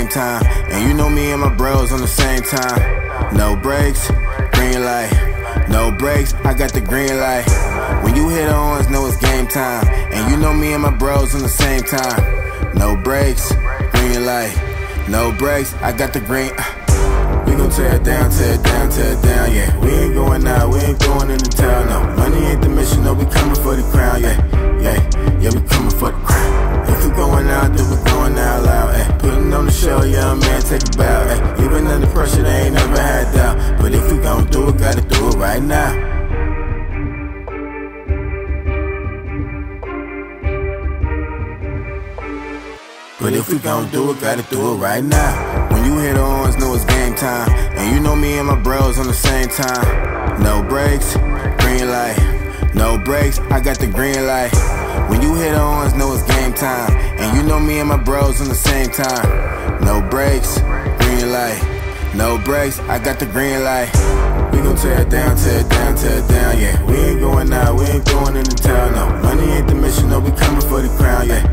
game time. And you know me and my bros on the same time. No brakes, green light. No brakes, I got the green light. When you hit ons, know it's game time. And you know me and my bros on the same time. No brakes, green light. No brakes, I got the green. We gon' tear it down, tear it down, tear it down, yeah. We ain't going out, we ain't going into town, no. Money ain't the mission, no, we coming for the crown, yeah. Yeah, we coming for the crown. If we going out, then we going out loud, ayy. Putting on the show, young man, take a bow, ayy. Even under pressure, they ain't never had doubt. But if we gon' do it, gotta do it right now. But if we gon' do it, gotta do it right now. When you hit ons, know it's game time. And you know me and my bros on the same time. No brakes, green light. No brakes, I got the green light. When you hit ons, know it's game time. And you know me and my bros on the same time. No brakes, green light. No brakes, I got the green light. We gon' tear it down, tear it down, tear it down, yeah. We ain't going out, we ain't going into town, no. Money ain't the mission, no, we coming for the crown, yeah.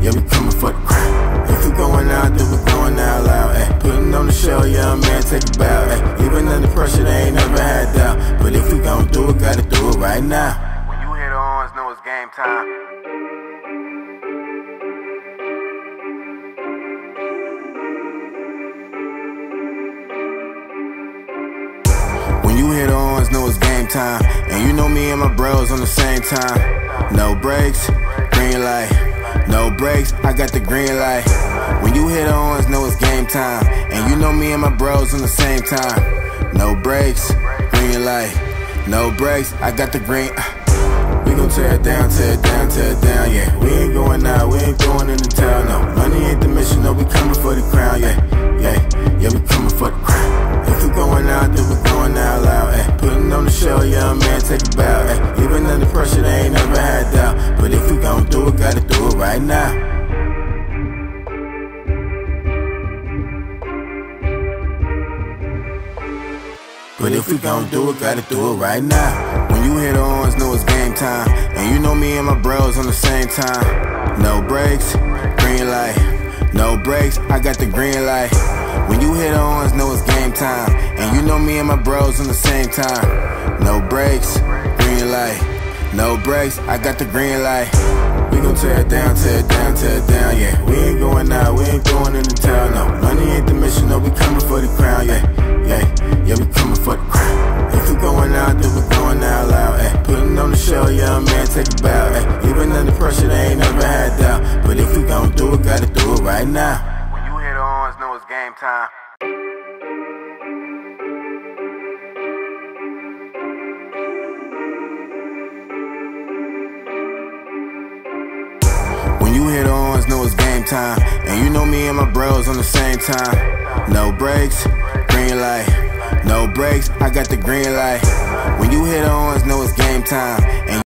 Yeah, we coming for the crown. If we going out, then we going out loud, ayy. Putting on the show, young man, take a bow, ayy. Even under pressure, they ain't never had doubt. But if we gon' do it, gotta do it right now. When you hit ons, know it's game time. When you hit ons, know it's game time. And you know me and my bros on the same time. No brakes, green light. No brakes, I got the green light. When you hit ons, know it's game time. And you know me and my bros on the same time. No brakes, green light. No brakes, I got the green. We gon' tear it down, tear it down, tear it down, yeah. We ain't going out, we ain't going into town, no. Money ain't the mission, no, we coming for the crown, yeah. Yeah, we coming for the crown. If we going out, then we going out loud, ayy. Putting on the show, young man, take a bow, ayy. Even under pressure, they ain't never had doubt. But if we gon' do it, gotta do it right now. But if we gon' do it, gotta do it right now. When you hit ons, know it's game time. And you know me and my bros on the same time. No brakes, green light. No brakes, I got the green light. When you hit ons, know it's game time. And you know me and my bros on the same time. No brakes, green light. No brakes, I got the green light. We gon' tear it down, tear it down, tear it down, yeah. We ain't going out, we ain't going into town, no. Money ain't the mission, no, we coming for the crown, yeah. Yeah, we coming for the crown. If we going out, then we going out loud, ayy. Putting on the show, young man, take a bow, ayy. Even under pressure, they ain't never had doubt. But if we gon' do it, gotta do it right now. When you hit ons, know it's game time. When you hit ons, know it's game time. And you know me and my bros on the same time. No brakes, green light. No brakes, I got the green light. When you hit ons, know it's game time. And